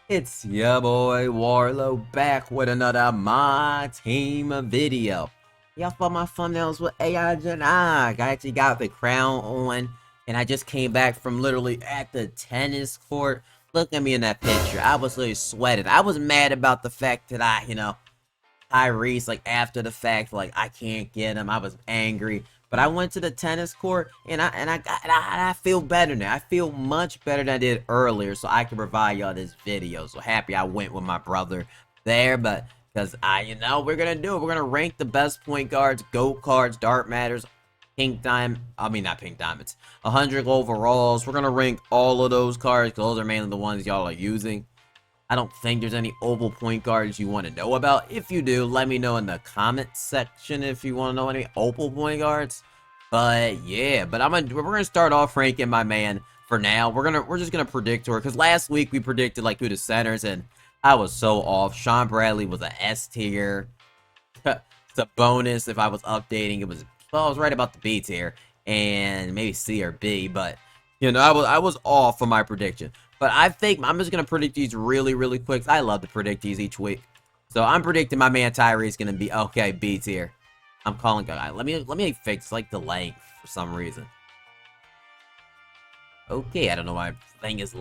It's your boy Warlow back with another My Team video. Y'all saw my thumbnails with AI Gen I actually got the crown on, and I just came back from literally at the tennis court. Look at me in that picture. I was literally sweating. I was mad about the fact that Tyrese, like, after the fact, like, I can't get him. I was angry. But I went to the tennis court, and I feel better now. I feel much better than I did earlier, so I can provide y'all this video. So happy I went with my brother there, but because we're gonna do it. We're gonna rank the best point guards, GOAT cards, Dark Matters, Pink Diamond. I mean, not Pink Diamonds. 100 overalls. We're gonna rank all of those cards, because those are mainly the ones y'all are using. I don't think there's any oval point guards you want to know about. If you do, let me know in the comments section if you want to know any oval point guards. But yeah, we're gonna start off ranking my man for now. We're just gonna predict her, because last week we predicted like who the centers, and I was so off. Sean Bradley was a S tier. It's a bonus if I was updating. I was right about the B tier and maybe C or B, but I was off for my prediction. But I think I'm just gonna predict these really, really quick. I love to predict these each week. So I'm predicting my man Tyrese is gonna be okay, B tier. I'm calling God. Let me fix like the length for some reason. Okay, I don't know why thing is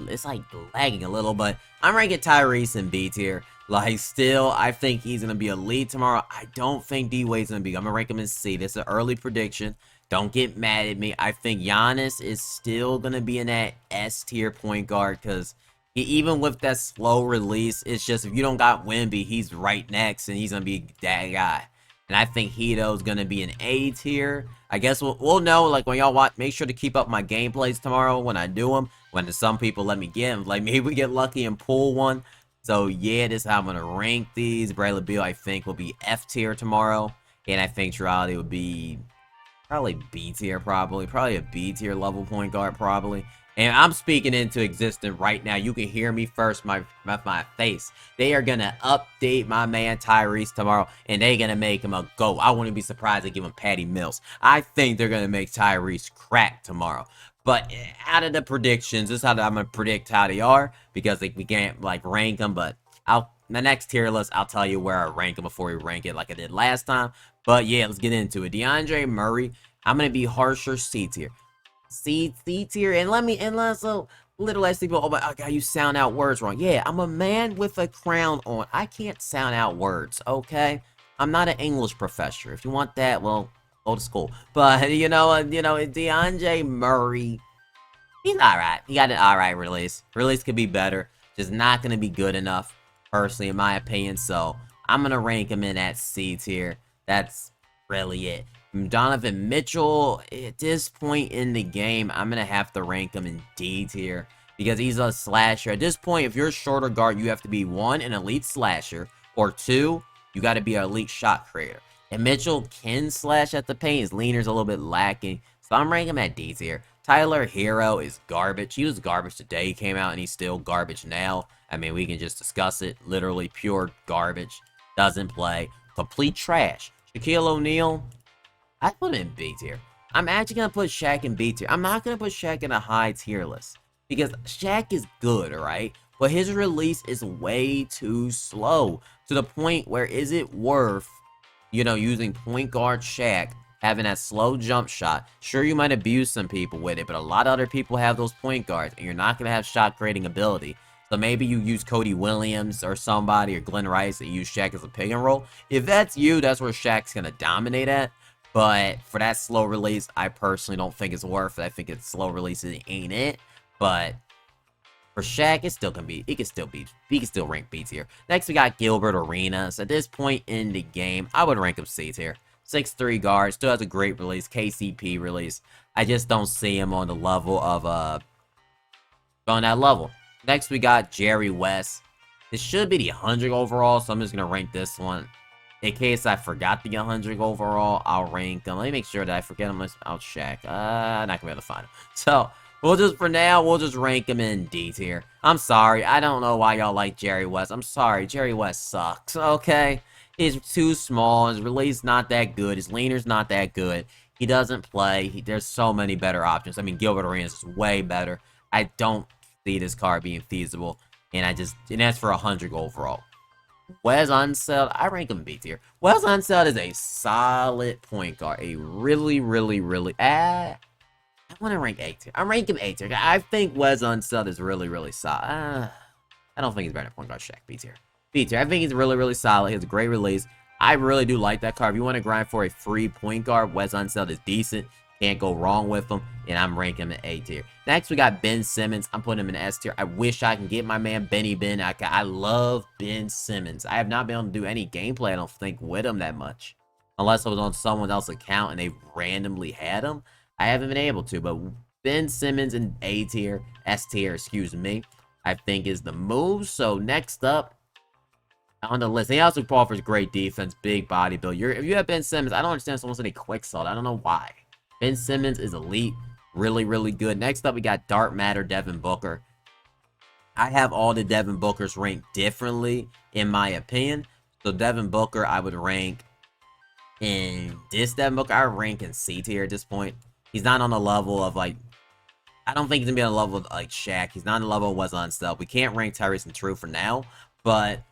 it's like lagging a little, but I'm ranking Tyrese in B tier. Like, still, I think he's gonna be elite tomorrow. I don't think D-Wade's gonna be. I'm gonna rank him in C. This is an early prediction. Don't get mad at me. I think Giannis is still gonna be in that S tier point guard, because even with that slow release, it's just if you don't got Wemby, he's right next, and he's gonna be that guy. And I think Hito's gonna be an A tier. I guess we'll know, like, when y'all watch. Make sure to keep up my gameplays tomorrow when I do them. When some people let me get them, like maybe we get lucky and pull one. So yeah, this is how I'm gonna rank these. Bradley Beal, I think, will be F tier tomorrow, and I think Trality would be probably B tier, probably a B tier level point guard, probably. And I'm speaking into existence right now. You can hear me first, my face. They are gonna update my man Tyrese tomorrow, and they're gonna make him a GOAT. I wouldn't be surprised to give him Patty Mills. I think they're gonna make Tyrese crack tomorrow. But out of the predictions, this is how I'm gonna predict how they are, because like we can't like rank them. But the next tier list, I'll tell you where I rank them before we rank it like I did last time. But yeah, let's get into it. DeAndre Murray, I'm gonna be harsher, C tier. C tier, and let's little less people. Oh my god, you sound out words wrong. Yeah, I'm a man with a crown on. I can't sound out words, okay? I'm not an English professor. If you want that, well, go to school. But DeAndre Murray, he's alright. He got an alright release. Release could be better. Just not gonna be good enough, personally, in my opinion. So I'm gonna rank him in that C tier. That's really it. Donovan Mitchell, at this point in the game, I'm going to have to rank him in D tier, because he's a slasher. At this point, if you're a shorter guard, you have to be, 1, an elite slasher, or 2, you got to be an elite shot creator. And Mitchell can slash at the paint. His leaner's a little bit lacking, so I'm ranking him at D tier. Tyler Hero is garbage. He was garbage today. He came out, and he's still garbage now. I mean, we can just discuss it. Literally pure garbage. Doesn't play. Complete trash. Shaquille O'Neal, I put him in B tier. I'm actually going to put Shaq in B tier. I'm not going to put Shaq in a high tier list, because Shaq is good, alright? But his release is way too slow, to the point where is it worth, using point guard Shaq, having that slow jump shot? Sure, you might abuse some people with it, but a lot of other people have those point guards, and you're not going to have shot creating ability. So maybe you use Cody Williams or somebody, or Glenn Rice, and use Shaq as a pick and roll. If that's you, that's where Shaq's going to dominate at. But for that slow release, I personally don't think it's worth it. I think it's slow release ain't it. But for Shaq, it still can be. He can still rank B tier. Next, we got Gilbert Arenas. At this point in the game, I would rank him C tier. 6'3" guard, still has a great release, KCP release. I just don't see him on the level of on that level. Next, we got Jerry West. This should be the 100 overall, so I'm just gonna rank this one. In case I forgot the 100 overall, I'll rank them. Let me make sure that I forget him. I'll check. Not gonna be able to find him. So, for now, we'll just rank him in D tier. I'm sorry. I don't know why y'all like Jerry West. I'm sorry. Jerry West sucks, okay? He's too small. His release not that good. His leaner's not that good. He doesn't play. There's so many better options. I mean, Gilbert Arenas is way better. I don't see this card being feasible. and that's for 100 overall. Wes Unseld, I rank him B tier. Wes Unseld is a solid point guard. A really, really, really. I want to rank A tier. I'm ranking A tier. I think Wes Unseld is really, really solid. I don't think he's better than point guard Shaq. B tier. B tier. I think he's really, really solid. He has a great release. I really do like that card. If you want to grind for a free point guard, Wes Unseld is decent. Can't go wrong with him, and I'm ranking him in A tier. Next, we got Ben Simmons. I'm putting him in S tier. I wish I can get my man Benny Ben. I love Ben Simmons. I have not been able to do any gameplay, I don't think, with him that much. Unless I was on someone else's account and they randomly had him. I haven't been able to, but Ben Simmons in A tier, S tier, excuse me, I think is the move. So next up on the list, he also offers great defense, big body build. If you have Ben Simmons, I don't understand someone saying quick salt. I don't know why. Ben Simmons is elite, really, really good. Next up, we got Dark Matter Devin Booker. I have all the Devin Bookers ranked differently, in my opinion. So Devin Booker, I would rank in this Devin Booker. I rank in C tier at this point. He's not on the level of, like, I don't think he's going to be on the level of, like, Shaq. He's not on the level of Wes Unseld. We can't rank Tyrese and True for now, but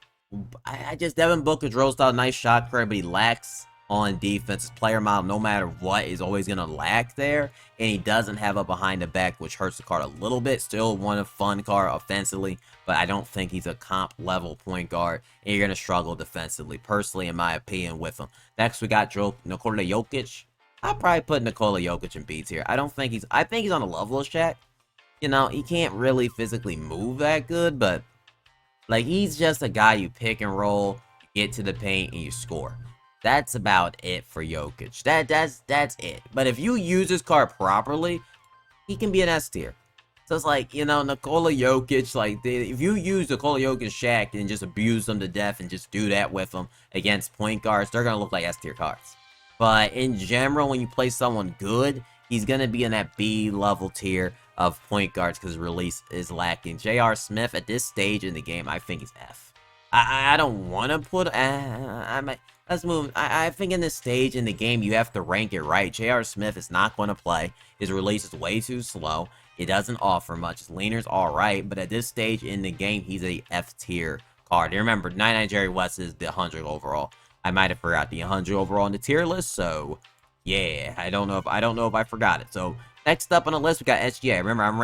Devin Booker draws out a nice shot career, but he lacks on defense. His player model, no matter what, is always going to lack there, and he doesn't have a behind the back, which hurts the card a little bit. Still one of fun card offensively, but I don't think he's a comp level point guard, and you're going to struggle defensively, personally, in my opinion, with him. Next, we got Nikola Jokic. I'll probably put Nikola Jokic in B tier. I think he's on the level of Shaq. You know, he can't really physically move that good, but like, he's just a guy you pick and roll, you get to the paint, and you score. That's about it for Jokic. That's it. But if you use this card properly, he can be an S tier. So it's like, you know, Nikola Jokic, like, if you use Nikola Jokic Shaq and just abuse them to death and just do that with them against point guards, they're going to look like S tier cards. But in general, when you play someone good, he's going to be in that B level tier of point guards because his release is lacking. J.R. Smith, at this stage in the game, I think he's F. I don't want to put... Let's move. I think in this stage in the game, you have to rank it right. J.R. Smith is not going to play. His release is way too slow. It doesn't offer much. His leaner's alright, but at this stage in the game, he's a F tier card. And remember, 99 Jerry West is the 100 overall. I might have forgot the 100 overall on the tier list, so yeah, I don't know if I forgot it. So next up on the list, we got SGA. Remember, I'm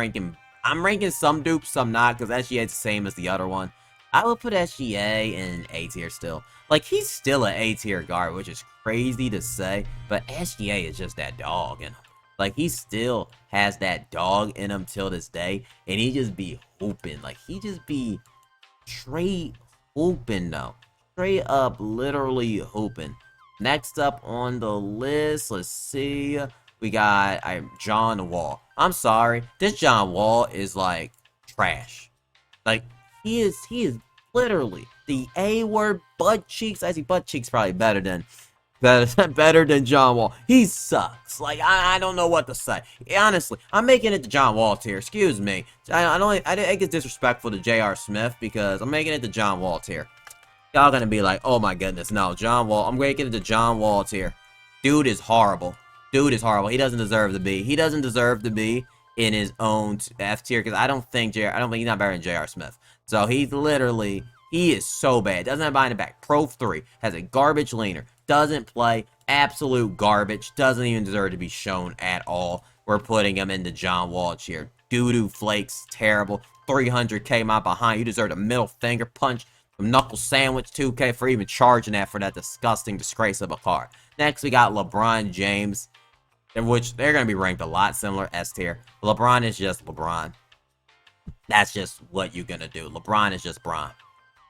ranking some dupes, some not, because SGA is the same as the other one. I would put SGA in A tier still. Like, he's still an A tier guard, which is crazy to say, but SGA is just that dog in him. Like, he still has that dog in him till this day, and he just be hooping. Like, he just be straight hooping, though. Straight up, literally hooping. Next up on the list, let's see. We got John Wall. I'm sorry, this John Wall is, like, trash. Like, he is literally the A-word butt cheeks. I see butt cheeks probably better than John Wall. He sucks. Like, I don't know what to say. Honestly, I'm making it to John Wall tier. Excuse me. I think it's disrespectful to J.R. Smith because I'm making it to John Wall tier. Y'all gonna be like, oh my goodness, no, John Wall. I'm making it to John Wall tier. Dude is horrible. Dude is horrible. He doesn't deserve to be. He doesn't deserve to be in his own F tier because I don't think he's not better than J.R. Smith. So he is so bad. Doesn't have behind the back. Pro 3. Has a garbage leaner. Doesn't play. Absolute garbage. Doesn't even deserve to be shown at all. We're putting him into John Wall tier. Doo-doo flakes. Terrible. 300k my behind. You deserve a middle finger punch. A knuckle sandwich 2k for even charging that for that disgusting disgrace of a card. Next we got LeBron James, in which they're going to be ranked a lot similar, S tier. LeBron is just LeBron. That's just what you're going to do. LeBron is just Bron.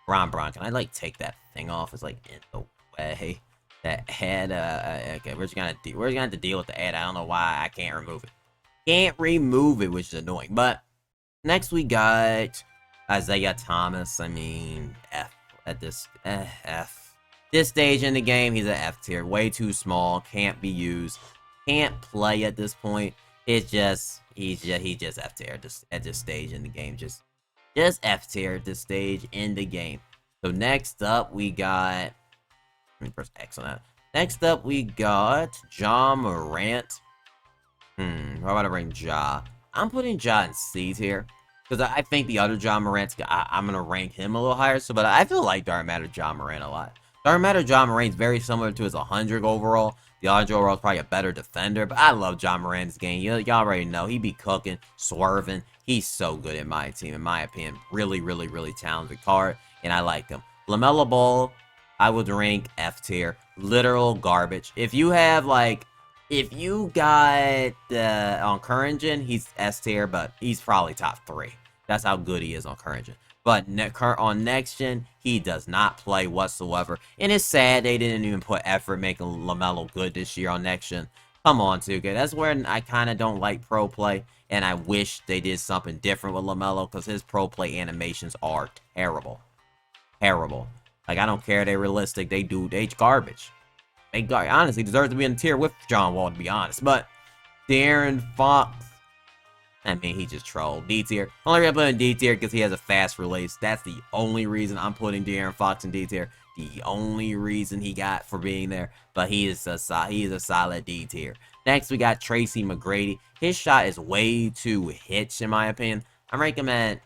Bron. Can I, like, take that thing off? It's, like, in the way. That ad, okay, we're just going to have to deal with the ad. I don't know why I can't remove it. Can't remove it, which is annoying. But next we got Isaiah Thomas. I mean, F at this, F. This stage in the game, he's an F tier. Way too small. Can't be used. Can't play at this point. It's just, he's just F tier at this stage in the game. Just F tier at this stage in the game. So next up, we got, let me press X on that. Next up, we got Ja Morant. How about I bring Ja? I'm putting Ja in C tier. Because I think the other John Morant's, I'm going to rank him a little higher. So, but I feel like Dark Matter John Morant a lot. Dark Matter John Morant's very similar to his 100 overall. The 100 overall is probably a better defender. But I love John Morant's game. Y'all already know. He be cooking, swerving. He's so good in my team, in my opinion. Really, really, really talented card. And I like him. LaMelo Ball, I would rank F tier. Literal garbage. If you have, like, if you got on current gen, he's S tier, but he's probably top 3. That's how good he is on current gen. But on next gen, he does not play whatsoever. And it's sad they didn't even put effort making LaMelo good this year on next gen. Come on, 2K. That's where I kind of don't like pro play. And I wish they did something different with LaMelo, because his pro play animations are terrible. Terrible. Like, I don't care. They're realistic. They garbage. They honestly deserve to be in the tier with John Wall, to be honest. But De'Aaron Fox, I mean, he just trolled. D tier. Only reason I put in D tier because he has a fast release. That's the only reason I'm putting De'Aaron Fox in D tier. The only reason he got for being there. But he is a solid D tier. Next, we got Tracy McGrady. His shot is way too hitch, in my opinion. I'm ranking him at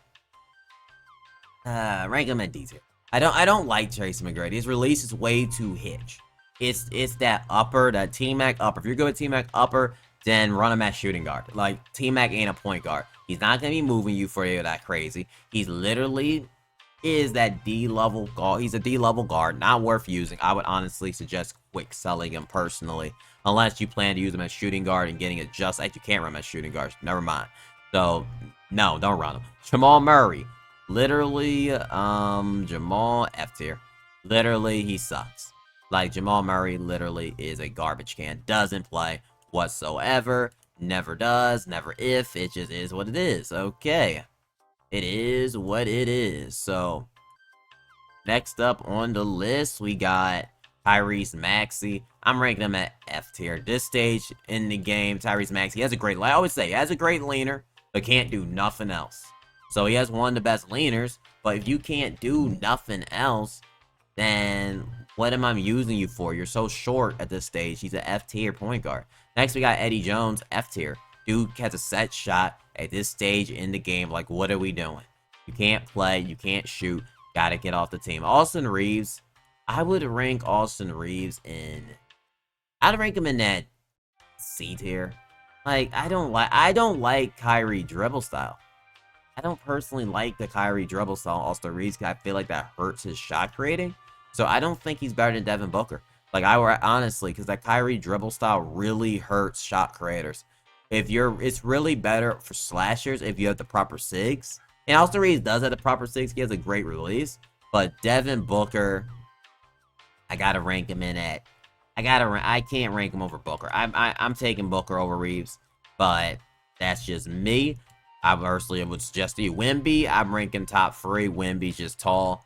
D tier. I don't like Tracy McGrady. His release is way too hitch. It's that upper, that T-Mac upper. If you're good with T-Mac upper, then run him at shooting guard. Like, T-Mac ain't a point guard. He's not going to be moving you for you that crazy. He's literally is that D-level guard. He's a D-level guard, not worth using. I would honestly suggest quick selling him personally, unless you plan to use him as shooting guard and getting it just like you can't run him as shooting guard. Never mind. So, no, don't run him. Jamal Murray. Literally, Jamal F tier. Literally, he sucks. Like, Jamal Murray literally is a garbage can. Doesn't play whatsoever. Never does. Never if. It just is what it is. Okay. It is what it is. So, next up on the list, we got Tyrese Maxey. I'm ranking him at F tier. This stage in the game, Tyrese Maxey has a great, I always say, he has a great leaner, but can't do nothing else. So, he has one of the best leaners, but if you can't do nothing else, then what am I using you for? You're so short at this stage. He's an F tier point guard. Next, we got Eddie Jones, F tier. Dude has a set shot at this stage in the game. Like, what are we doing? You can't play. You can't shoot. Gotta get off the team. Austin Reeves. I would rank Austin Reeves in... I'd rank him in that C tier. Like, I don't like Kyrie dribble style. I don't personally like the Kyrie dribble style Austin Reeves, because I feel like that hurts his shot creating. So I don't think he's better than Devin Booker. Like, honestly, because that Kyrie dribble style really hurts shot creators. It's really better for slashers if you have the proper SIGs. And Austin Reeves does have the proper SIGs. He has a great release. But Devin Booker, I gotta rank him in at... I can't rank him over Booker. I'm taking Booker over Reeves. But that's just me. I personally would suggest to you Wemby. I'm ranking top 3. Wemby's just tall.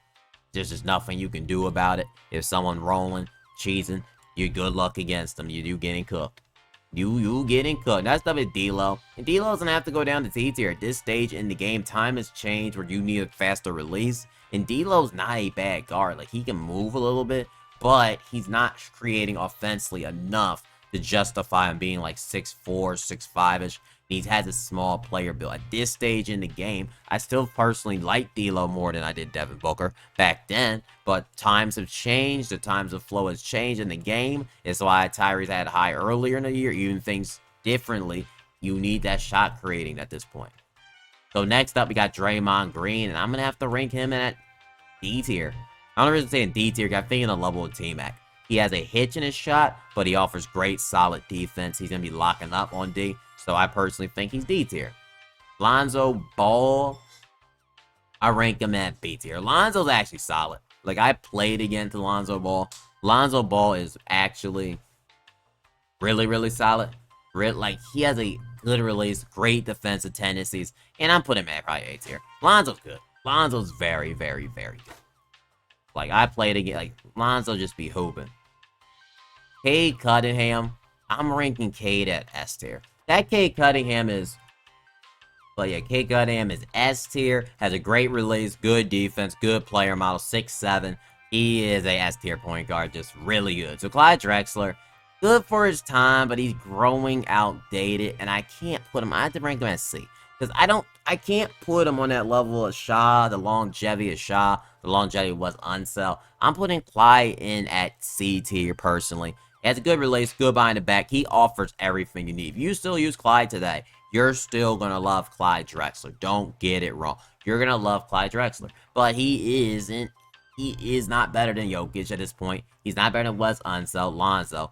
There's just nothing you can do about it. If someone rolling, cheesing, you're good luck against them. You getting cooked. You getting cooked. That stuff is D-Lo. And D-Lo doesn't have to go down to T tier. At this stage in the game, time has changed where you need a faster release. And D-Lo's not a bad guard. Like, he can move a little bit, but he's not creating offensively enough to justify him being like 6'4", 6'5"-ish. He has a small player build. At this stage in the game, I still personally like D'Lo more than I did Devin Booker back then. But times have changed. The times of flow has changed in the game. It's why Tyrese had high earlier in the year. Even things differently, you need that shot creating at this point. So next up, we got Draymond Green. And I'm going to have to rank him at D tier. I don't really say in D tier, because I'm thinking the level of T-Mac. He has a hitch in his shot, but he offers great, solid defense. He's going to be locking up on D. So I personally think he's D tier. Lonzo Ball, I rank him at B tier. Lonzo's actually solid. Like, I played against Lonzo Ball. Lonzo Ball is actually really, really solid. Like, he has a good release, great defensive tendencies, and I'm putting him at probably A tier. Lonzo's good. Lonzo's very, very, very good. Like, I played against, like, Lonzo just be hooping. Cade Cunningham, I'm ranking Cade at S tier. That Cade Cunningham is... But yeah, Cade Cunningham is S tier. Has a great release, good defense, good player model, 6'7". He is a S tier point guard, just really good. So Clyde Drexler, good for his time, but he's growing outdated. And I can't put him... I have to rank him as C. Because I can't put him on that level of Shaw, the longevity of Shaw, the longevity was Unsell. I'm putting Clyde in at C tier personally. He has a good release, good behind the back. He offers everything you need. If you still use Clyde today, you're still going to love Clyde Drexler. Don't get it wrong. You're going to love Clyde Drexler. But he is not better than Jokic at this point. He's not better than Wes Unseld, Lonzo.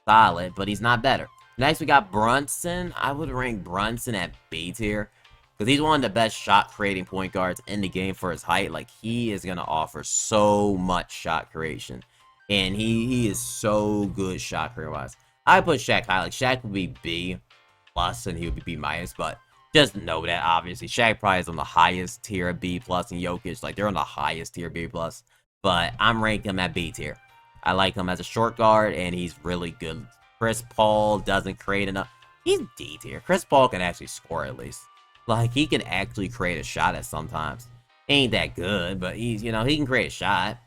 Solid, but he's not better. Next, we got Brunson. I would rank Brunson at B tier. Because he's one of the best shot-creating point guards in the game for his height. Like, he is going to offer so much shot creation. And he is so good shot career-wise. I put Shaq high. Like, Shaq would be B plus, and he would be B minus. But just know that, obviously. Shaq probably is on the highest tier of B plus, and Jokic, like, they're on the highest tier B plus. But I'm ranking him at B tier. I like him as a short guard, and he's really good. Chris Paul doesn't create enough. He's D tier. Chris Paul can actually score at least. Like, he can actually create a shot at sometimes. Ain't that good, but he's, he can create a shot.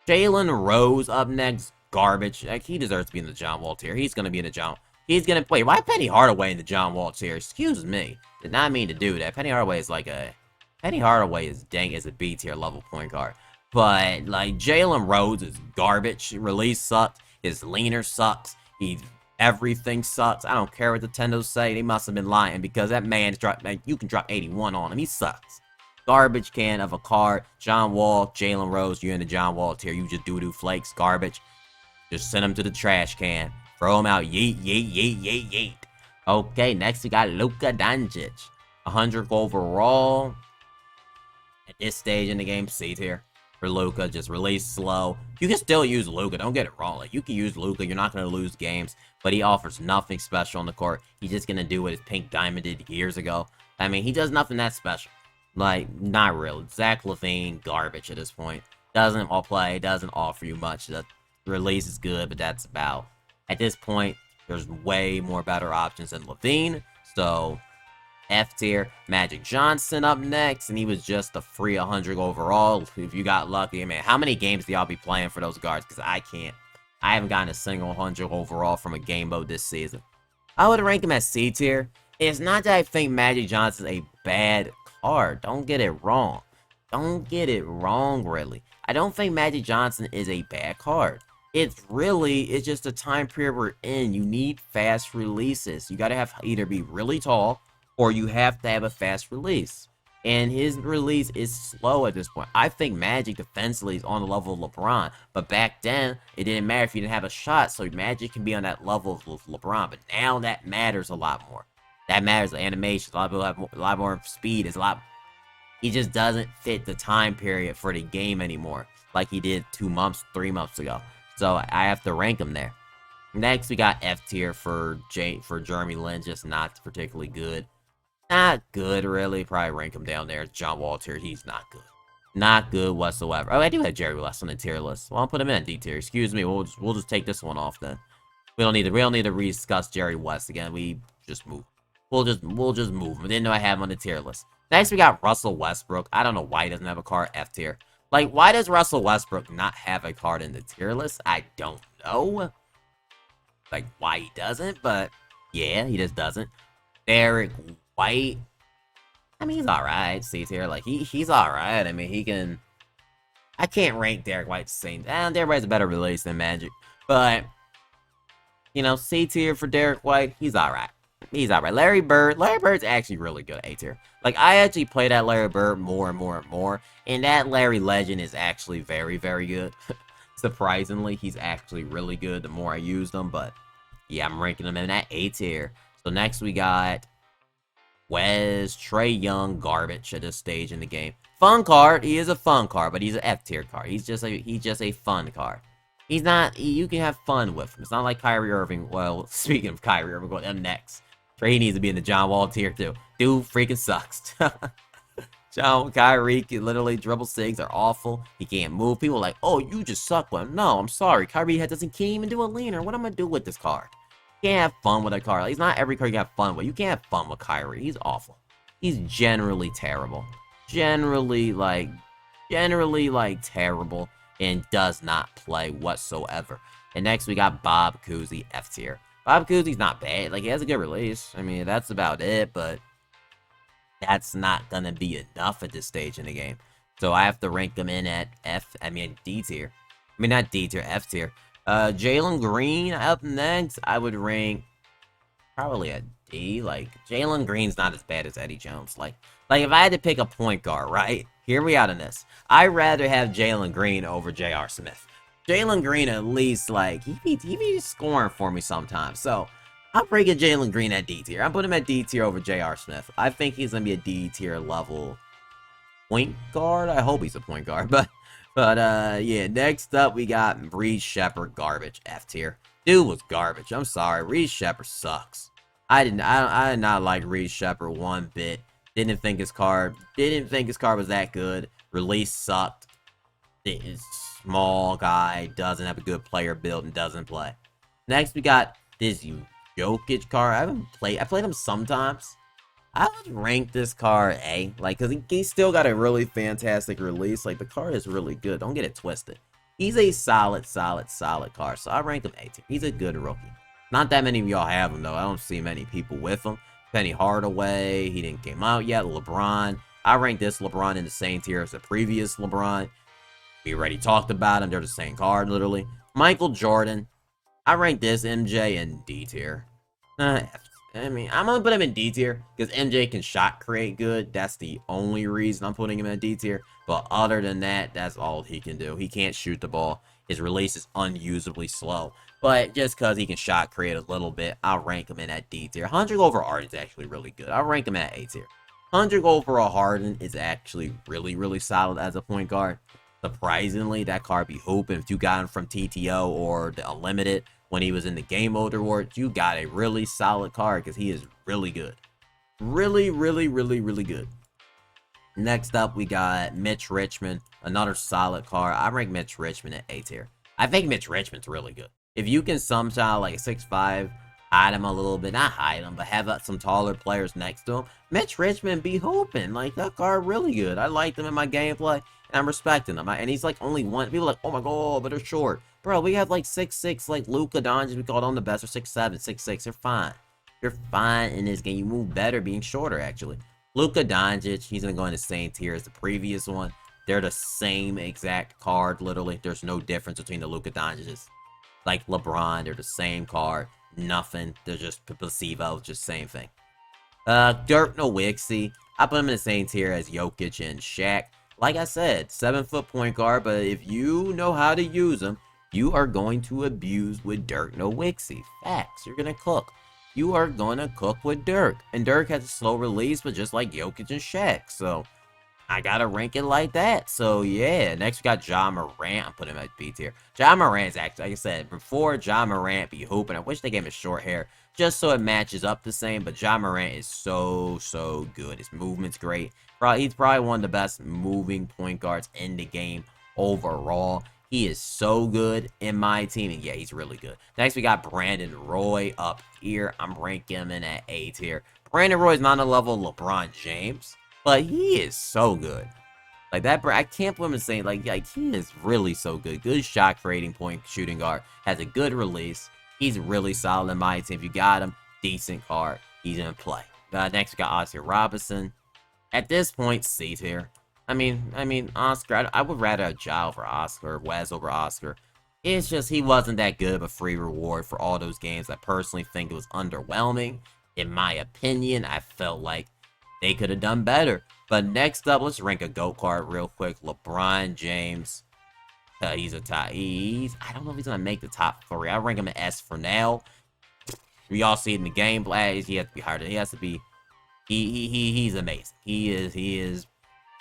Jalen Rose up next. Garbage. Like, he deserves to be in the John Wall tier. He's going to be in the John... He's going to... Wait, why Penny Hardaway in the John Wall tier? Excuse me. Did not mean to do that. Penny Hardaway is like a... Penny Hardaway is a B tier level point guard. But, like, Jalen Rose is garbage. Release sucks. His leaner sucks. Everything sucks. I don't care what the Tendos say. They must have been lying because that man's dropped. Like, you can drop 81 on him. He sucks. Garbage can of a card. John Wall, Jalen Rose. You're in the John Wall tier. You just doo-doo flakes. Garbage. Just send him to the trash can. Throw him out. Yeet, yeet, yeet, yeet, yeet. Okay, next we got Luka Doncic. 100 overall. At this stage in the game, C tier. For Luka, just release slow. You can still use Luka, don't get it wrong. Like, you can use Luka, you're not going to lose games, but he offers nothing special on the court. He's just going to do what his Pink Diamond did years ago. I mean, he does nothing that special. Like, not real. Zach LaVine, garbage at this point. Doesn't all play, doesn't offer you much. The release is good, but that's about. At this point, there's way more better options than LaVine, so... F tier, Magic Johnson up next, and he was just a free 100 overall. If you got lucky, man, how many games do y'all be playing for those guards? Because I can't. I haven't gotten a single 100 overall from a game mode this season. I would rank him as C tier. It's not that I think Magic Johnson is a bad card. Don't get it wrong. Don't get it wrong, really. I don't think Magic Johnson is a bad card. It's just the time period we're in. You need fast releases. You got to have either be really tall, or you have to have a fast release. And his release is slow at this point. I think Magic defensively is on the level of LeBron. But back then, it didn't matter if you didn't have a shot. So Magic can be on that level of LeBron. But now that matters a lot more. That matters. The animation, a lot of people have a lot more speed. He just doesn't fit the time period for the game anymore. Like he did 2 months, 3 months ago. So I have to rank him there. Next, we got F tier for Jeremy Lin. Just not particularly good. Not good, really. Probably rank him down there. John Wall tier, he's not good. Not good whatsoever. Oh, I do have Jerry West on the tier list. Well, I'll put him in D tier. Excuse me. We'll just take this one off then. We don't need to rediscuss Jerry West again. We just move. We'll just move him. Didn't know I have him on the tier list. Next, we got Russell Westbrook. I don't know why he doesn't have a card F tier. Like, why does Russell Westbrook not have a card in the tier list? I don't know. Like, why he doesn't, but yeah, he just doesn't. Derek White, I mean, he's alright, C tier, like, he's alright, I mean, he can, I can't rank Derek White the same, Derek White's a better release than Magic, but, C tier for Derek White, he's alright, Larry Bird's actually really good at A tier, like, I actually play that Larry Bird more and more and more, and that Larry Legend is actually very, very good, surprisingly, he's actually really good the more I use them, but, yeah, I'm ranking him in that A tier. So next we got Trae Young, garbage at this stage in the game. Fun card, he is a fun card, but he's an F tier card. He's just a fun card. He's not, you can have fun with him. It's not like Kyrie Irving. Well, speaking of Kyrie Irving, going him next. Trae needs to be in the John Wall tier too. Dude freaking sucks. Kyrie can literally dribble sigs are awful. He can't move. People are like, oh, you just suck. Well, no, I'm sorry. Kyrie can't even do a leaner. What am I gonna do with this card? You can't have fun with a card. Like, it's not every card you can have fun with. You can't have fun with Kyrie. He's awful. He's generally terrible. Generally terrible and does not play whatsoever. And next we got Bob Cousy, F tier. Bob Cousy's not bad. Like, he has a good release. I mean, that's about it, but That's not gonna be enough at this stage in the game. So I have to rank him in at D tier. I mean, not D tier, F tier. Jalen Green up next, I would rank probably a D. Like, Jalen Green's not as bad as Eddie Jones. Like if I had to pick a point guard, right? Hear me out on this. I'd rather have Jalen Green over J.R. Smith. Jalen Green at least, like, he be scoring for me sometimes. So, I'm breaking Jalen Green at D tier. I'm putting him at D tier over J.R. Smith. I think he's going to be a D tier level point guard. I hope he's a point guard. But yeah, next up we got Reed Shepherd, garbage, F tier. Dude was garbage. I'm sorry. Reed Shepherd sucks. I did not like Reed Shepherd one bit. Didn't think his card was that good. Release sucked. Is small guy, doesn't have a good player build, and doesn't play. Next, we got this Jokic card. I played him sometimes. I would rank this card A, like, because he still got a really fantastic release. Like, the card is really good. Don't get it twisted. He's a solid card. So I rank him A tier. He's a good rookie. Not that many of y'all have him, though. I don't see many people with him. Penny Hardaway, he didn't came out yet. LeBron. I rank this LeBron in the same tier as the previous LeBron. We already talked about him. They're the same card, literally. Michael Jordan. I rank this MJ in D tier. I mean, I'm going to put him in D tier because MJ can shot create good. That's the only reason I'm putting him in D tier. But other than that, that's all he can do. He can't shoot the ball. His release is unusably slow. But just because he can shot create a little bit, I'll rank him in at D tier. 100 over Harden is actually really good. I'll rank him at A tier. 100 overall Harden is actually really solid as a point guard. Surprisingly, that card be hooping. If you got him from TTO or the Unlimited when he was in the Game Mode Award, you got a really solid card because he is really good. Really good. Next up, we got Mitch Richmond, another solid card. I rank Mitch Richmond at A tier. I think Mitch Richmond's really good. If you can somehow, like, 6'5", hide him a little bit, not hide him, but have some taller players next to him, Mitch Richmond be hooping. Like, that card really good. I liked him in my gameplay, and I'm respecting him. And he's, like, only one. People are like, oh my god, but they're short. Bro, we have, like, 6'6", like, Luka Doncic. We call them the best, or 6'7", 6'6". They're fine. You're fine in this game. You move better being shorter, actually. Luka Doncic, he's going to go in the same tier as the previous one. They're the same exact card, literally. There's no difference between the Luka Doncic's. Like LeBron, they're the same card. Nothing. They're just placebo, just same thing. Dirk Nowitzki, I put him in the same tier as Jokic and Shaq. Like I said, 7-foot point guard, but if you know how to use him, you are going to abuse with Dirk Nowitzki. Facts. You're going to cook. You are going to cook with Dirk. And Dirk has a slow release, but just like Jokic and Shaq. So, I gotta rank it like that. So, yeah. Next, we got Ja Morant. I'm putting him at B tier. Ja Morant's actually, like I said, before Ja Morant be hooping, I wish they gave him short hair just so it matches up the same. But Ja Morant is so good. His movement's great. He's probably one of the best moving point guards in the game overall. He is so good in my team. And yeah, he's really good. Next, we got Brandon Roy up here. I'm ranking him in at A tier. Brandon Roy's not on the level of LeBron James, but he is so good. Like that, I can't put him in saying like he is really so good. Good shot creating point shooting guard. Has a good release. He's really solid in my team. If you got him, decent card. He's in play. Next, we got Oscar Robertson. At this point, C tier. I mean, Oscar, I would rather have Ja over Oscar, or Wes over Oscar. It's just he wasn't that good of a free reward for all those games. I personally think it was underwhelming. In my opinion, I felt like they could have done better. But next up, let's rank a GOAT card real quick. LeBron James. He's a top. I don't know if he's going to make the top 3. I rank him an S for now. We all see it in the gameplay. He has to be harder. He has to be. He's amazing. He is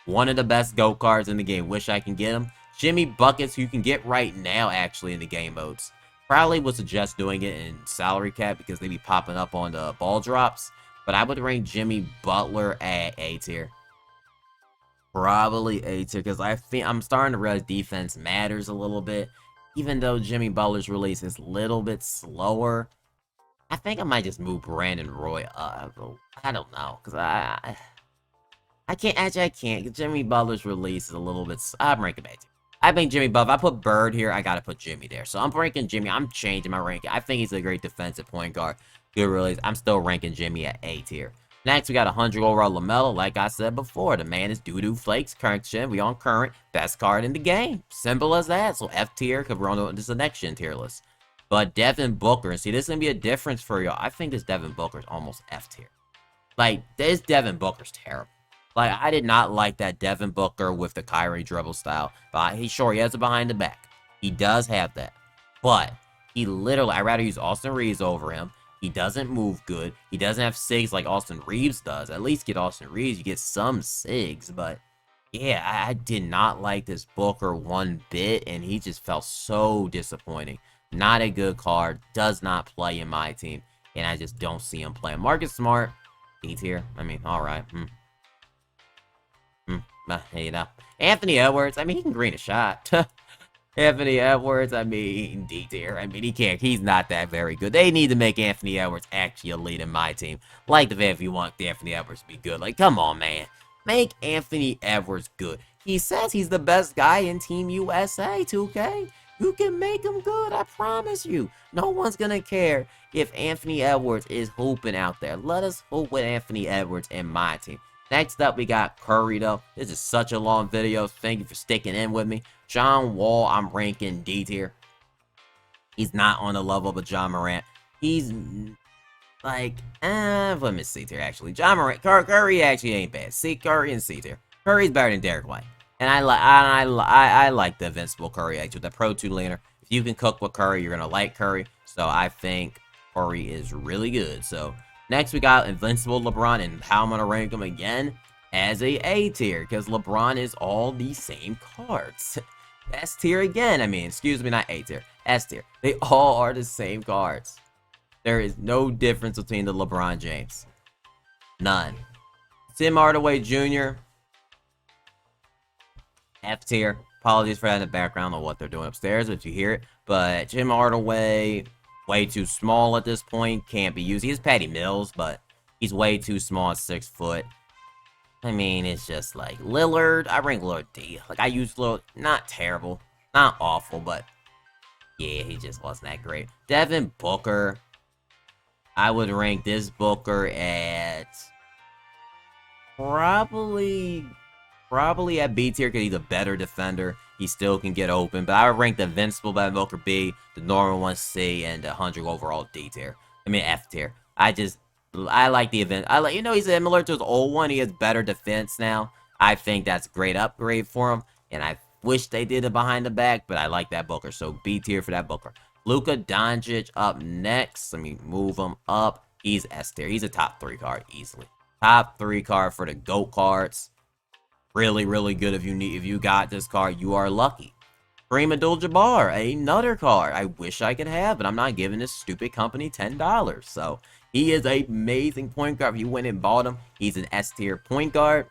one of the best GOAT cards in the game. Wish I can get him. Jimmy Buckets, who you can get right now, actually, in the game modes. Probably would suggest doing it in salary cap because they be popping up on the ball drops. But I would rank Jimmy Butler at A tier. Probably A tier because I'm starting to realize defense matters a little bit. Even though Jimmy Butler's release is a little bit slower, I think I might just move Brandon Roy up. I don't know because I can't. Jimmy Butler's release is a little bit. I'm ranking A tier. I think Jimmy Butler. If I put Bird here, I gotta put Jimmy there. So I'm ranking Jimmy. I'm changing my ranking. I think he's a great defensive point guard. Good release. I'm still ranking Jimmy at A tier. Next, we got 100 overall LaMelo. Like I said before, the man is doo-doo flakes. Current gen, we on current. Best card in the game. Simple as that. So F tier, because we're on this is the next gen tier list. But Devin Booker, and see, this is going to be a difference for y'all. I think this Devin Booker is almost F tier. Like, this Devin Booker's terrible. Like, I did not like that Devin Booker with the Kyrie dribble style. But he has it behind the back. He does have that. But he literally, I'd rather use Austin Reeves over him. He doesn't move good. He doesn't have SIGs like Austin Reeves does. At least get Austin Reeves, you get some SIGs. But yeah, I did not like this Booker one bit, and he just felt so disappointing. Not a good card. Does not play in my team, and I just don't see him playing. Marcus Smart, D tier. I mean, all right. You know, Anthony Edwards. I mean, he can green a shot. Anthony Edwards, I mean, D tier. I mean, he's not that very good. They need to make Anthony Edwards actually a lead in my team. Like the fact if you want Anthony Edwards to be good. Like, come on, man. Make Anthony Edwards good. He says he's the best guy in Team USA, 2K. You can make him good, I promise you. No one's gonna care if Anthony Edwards is hooping out there. Let us hoop with Anthony Edwards in my team. Next up, we got Curry, though. This is such a long video. Thank you for sticking in with me. John Wall, I'm ranking D tier. He's not on the level of John Morant. He's like, let me C tier, actually. John Morant, Curry actually ain't bad. See, Curry and C tier. Curry's better than Derek White. And I like the Invincible Curry, actually, the Pro 2 laner. If you can cook with Curry, you're going to like Curry. So I think Curry is really good. So next, we got Invincible LeBron, and how I'm going to rank him again as A tier, because LeBron is all the same cards. S tier again, I mean, excuse me, not A tier, S tier. They all are the same cards. There is no difference between the LeBron James. None. Tim Hardaway Jr., F tier. Apologies for that in the background on what they're doing upstairs if you hear it. But Tim Hardaway, way too small at this point. Can't be used. He's Patty Mills, but he's way too small at 6 foot. I mean, it's just like Lillard. I rank Lillard D. Like, I use Lillard. Not terrible. Not awful, but yeah, he just wasn't that great. Devin Booker. I would rank this Booker at probably at B tier because he's a better defender. He still can get open, but I would rank the Invincible Devin Booker B, the normal one C, and the 100 overall D tier. I mean F tier. I like the event. He's similar to his old one. He has better defense now. I think that's a great upgrade for him, and I wish they did it behind the back, but I like that Booker, so B tier for that Booker. Luka Doncic up next. Let me move him up. He's S tier. He's a top 3 card easily. Top 3 card for the GOAT cards. Really, really good. If you got this card, you are lucky. Kareem Abdul-Jabbar, another card I wish I could have, but I'm not giving this stupid company $10. So he is an amazing point guard. If you went and bought him, he's an S tier point guard.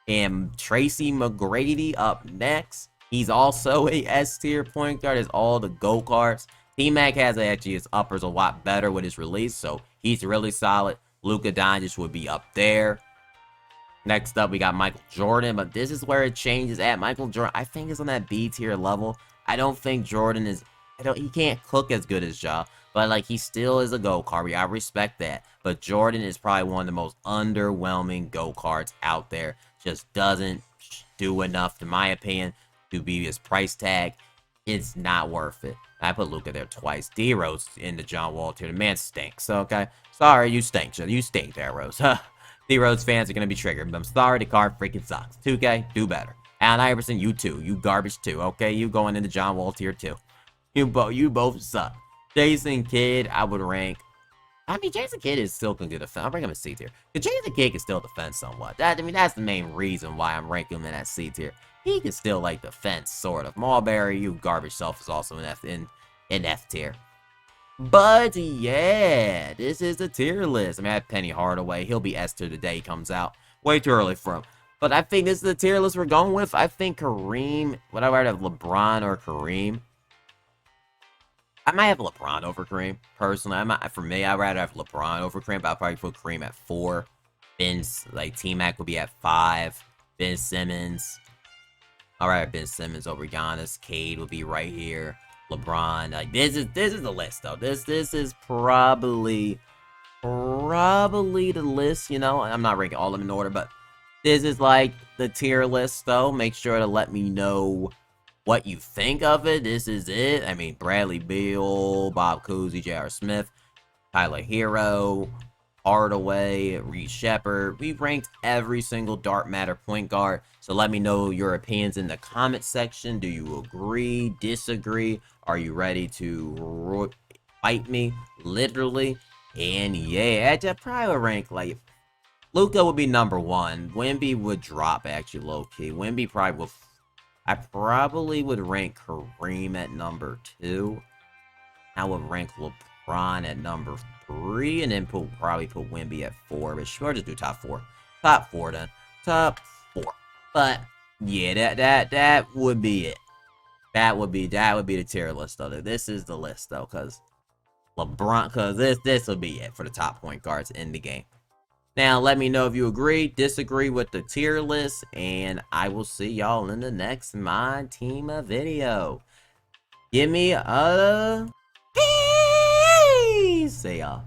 And Tracy McGrady up next. He's also a S tier point guard. It's all the GOAT cards. T-Mac has actually his uppers a lot better with his release, so he's really solid. Luka Doncic would be up there. Next up, we got Michael Jordan, but this is where it changes at. Michael Jordan, I think, is on that B tier level. I don't think Jordan is, he can't cook as good as Ja, but like, he still is a GOAT card. I respect that, but Jordan is probably one of the most underwhelming GOAT cards out there. Just doesn't do enough, in my opinion, to be his price tag. It's not worth it. I put Luka there twice. D-Rose in the John Wall tier. The man stinks, okay? Sorry, you stink, you stink there, Rose. D-Rose fans are going to be triggered, but I'm sorry, the card freaking sucks. 2K, do better. Allen Iverson, you too. You garbage too, okay? You going into John Wall tier too. You both suck. Jason Kidd, I would rank. I mean, Jason Kidd is still going to defend. I'll bring him a C tier. Because Jason Kidd can still defend somewhat. That's the main reason why I'm ranking him in that C tier. He can still, like, defend, sort of. Marbury, you garbage self, is also in F tier. But, yeah, this is the tier list. I mean, I have Penny Hardaway. He'll be S tier the day he comes out. Way too early for him. But I think this is the tier list we're going with. I think Kareem, would I rather have LeBron or Kareem? I might have LeBron over Kareem, personally. For me, I'd rather have LeBron over Kareem, but I'll probably put Kareem at 4. T-Mac would be at 5. Ben Simmons. Alright, Ben Simmons over Giannis. Cade would be right here. LeBron. Like, this is the list, though. This is probably probably the list, you know. I'm not ranking all of them in order, but this is like the tier list, though. Make sure to let me know what you think of it. This is it. I mean, Bradley Beal, Bob Cousy, J.R. Smith, Tyler Hero, Hardaway, Reed Shepard. We ranked every single Dark Matter point guard. So let me know your opinions in the comment section. Do you agree, disagree? Are you ready to fight me? Literally. And yeah, I probably would rank like Luka would be number one. Wemby would drop actually low key. Wemby probably would. I probably would rank Kareem at number two. I would rank LeBron at number three, and then probably put Wemby at four. But sure, just do top four. Top four then. Top four. But yeah, that would be it. That would be the tier list though. This is the list though, cause this will be it for the top point guards in the game. Now, let me know if you agree, disagree with the tier list, and I will see y'all in the next MyTeam video. Give me a peace. See y'all.